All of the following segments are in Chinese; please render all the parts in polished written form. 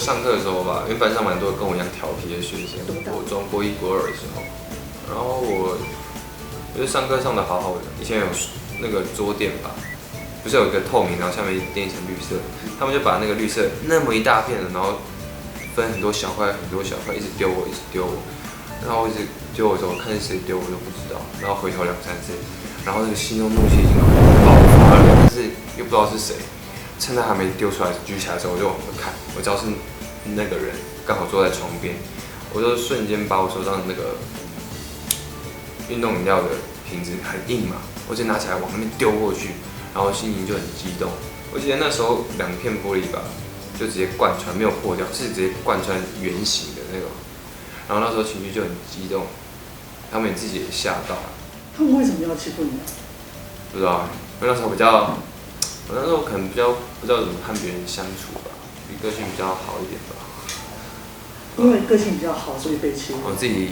上课的时候吧，因为班上蛮多跟我一样调皮的学生，国中、国一、国二的时候，然后我就上课上的好好的，以前有那个桌垫吧，不是有一个透明，然后下面垫一层绿色，他们就把那个绿色那么一大片的，然后分很多小块，很多小块，一直丢我，一直丢我，然后一直丢我的时候，看是谁丢我都不知道，然后回头两三次，然后那个心中怒气已经爆发了，但是又不知道是谁。趁他还没丢出来举起来的时候，我就往回看，我知道是那个人刚好坐在床边，我就瞬间把我手上的那个运动饮料的瓶子很硬嘛，我就拿起来往那边丢过去，然后心情就很激动。我记得那时候2片玻璃吧，就直接贯穿，没有破掉，是直接贯穿圆形的那种。然后那时候情绪就很激动，他们自己也吓到了。他们为什么要欺负你啊？不知道，因为那时候比较。我那时候可能比较不知道怎么和别人相处吧，比个性比较好一点吧。因为个性比较好，所以被欺负。我自己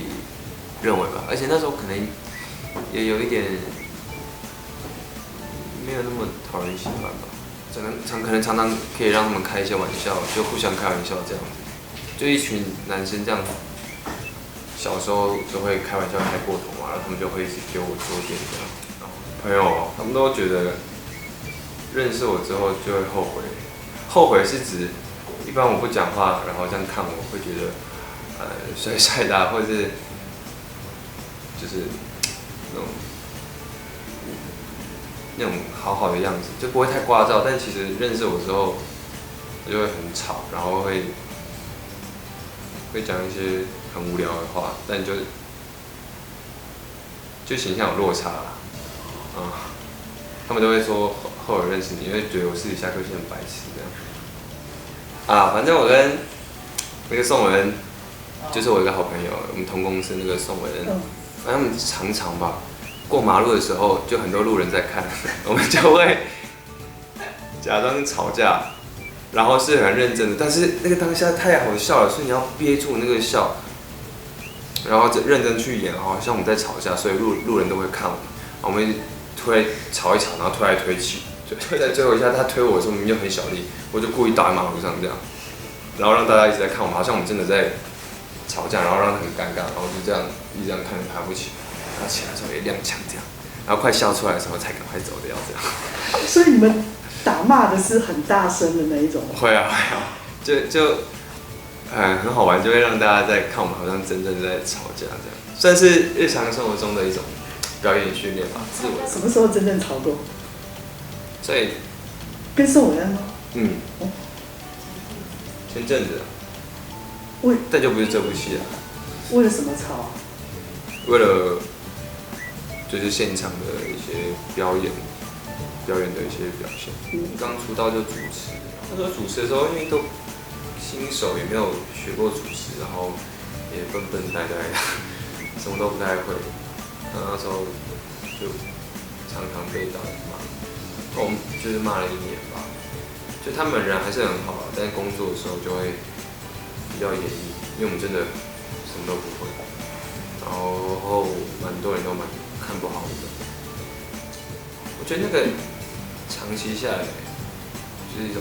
认为吧，而且那时候可能也有一点没有那么讨人喜欢吧，可能常常可以让他们开一些玩笑，就互相开玩笑这样子。就一群男生这样，小时候就会开玩笑开过头嘛，然后他们就会一直丢我桌垫这样。然后朋友他们都觉得。认识我之后就会后悔，后悔是指一般我不讲话，然后这样看我会觉得，帅帅的、或者是就是那种好好的样子，就不会太聒噪。但其实认识我之后，我就会很吵，然后会讲一些很无聊的话，但就形象有落差啦，他们都会说。后有认识你，因为觉得我私底下个性很白痴这样。反正我跟那个宋文，就是我一个好朋友，我们同公司那个宋文，反正他们常常吧，过马路的时候就很多路人在看，我们就会假装吵架，然后是很认真的，但是那个当下太好笑了，所以你要憋住那个笑，然后认真去演，好像我们在吵架，所以路人都会看我们推吵一吵，然后推来推去。就在最后一下，他推我的时候明明就很小力，我就故意倒在马路上这样，然后让大家一直在看我们，好像我们真的在吵架，然后让他很尴尬，然后就这样一直这样看着他不起，然后起来的时候也踉跄这样，然后快笑出来的时候才赶快走掉这样。所以你们打骂的是很大声的那一种？会啊，很好玩，就会让大家在看我们好像真正在吵架这样，算是日常生活中的一种表演训练吧，自我。什么时候真正吵过？所以跟宋伟安吗？前阵子，但就不是这部戏啊。为了什么吵啊？为了就是现场的一些表演的一些表现。刚出道就主持，那时候主持的时候，因为都新手也没有学过主持，然后也笨笨呆呆的，什么都不太会。那时候就常常被导演骂。我们就是骂了1年吧，就他们人还是很好啊，但是工作的时候就会比较严厉，因为我们真的什么都不会，然后蛮多人都蛮看不好我们。我觉得那个长期下来就是一种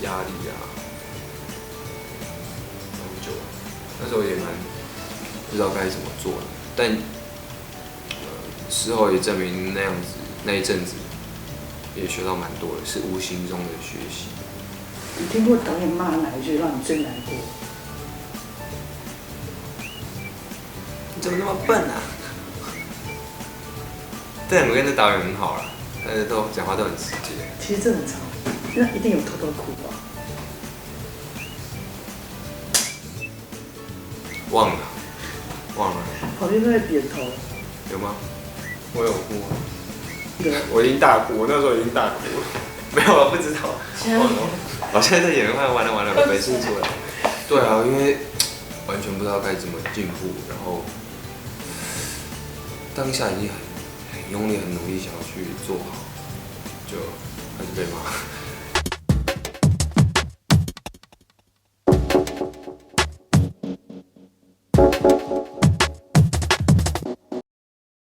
压力啊，蛮久了，那时候也蛮不知道该怎么做的，但事后也证明那样子那一阵子。也学到蛮多的，是无形中的学习。你听过导演骂哪一句让你最难过？你怎么那么笨啊？但我跟那导演很好啦，都讲话都很直接。其实这很长，那一定有偷偷哭吧？忘了。旁边都在点头。有吗？我有哭吗？我已经大哭，我那时候已经大哭了。没有了，不知道。我现在在演，完了，我没说出来。对啊，因为完全不知道该怎么进步，然后当下已经很用力、很努力想要去做好，就还是被骂。